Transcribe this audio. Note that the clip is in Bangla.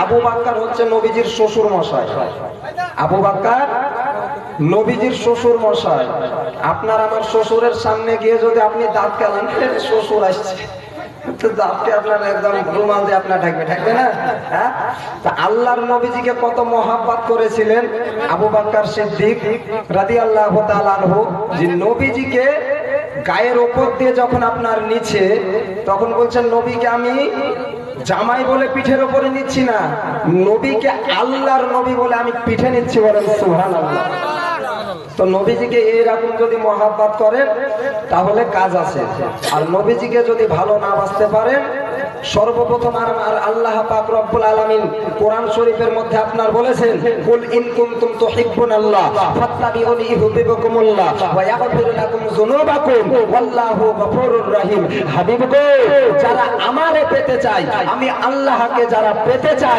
আবু বকর হচ্ছে নবীজির শ্বশুর মশাই। আবু বকর নবীজির শ্বশুর মশাই। আপনার আমার শ্বশুরের সামনে গিয়ে যদি আপনি দাঁত কেলান, শ্বশুর আসছে, দাঁতকে আপনার একদম রুমাল দিয়ে আপনার ঢাকবে না? হ্যাঁ, তা আল্লাহর নবীজিকে কত মহাব্বত করেছিলেন আবু বকর সিদ্দিক রাদিয়াল্লাহু তাআলা আনহু, যে নবীজিকে গায়ের ওপর দিয়ে যখন আপনার নিচে, তখন বলছেন নবীকে আমি জামাই বলে পিঠের উপরে নিচ্ছি না, নবীকে আল্লাহর নবী বলে আমি পিঠে নিচ্ছি, বলেন সুবহানাল্লাহ। তো নবীজিকে এইরকম যদি মহাব্বত করেন তাহলে কাজ আছে। আর নবীজিকে যদি ভালো না বাসতে পারেন, সর্বপ্রথম আর আল্লাহ পাক রব্বুল আলামিন কোরআন শরীফের মধ্যে আপনার বলেছেন, কুল ইন কুনতুম তুহিব্বুনাল্লাহ ফাত্তাবিউনি ইউহিব্বুকুমুল্লাহ ওয়া ইয়াগফির লাকুম যুনুবাকুম ওয়াল্লাহু গফুরুর রহিম। হাবিব গো, যারা আমারে পেতে চায়, আমি আল্লাহকে যারা পেতে চায়,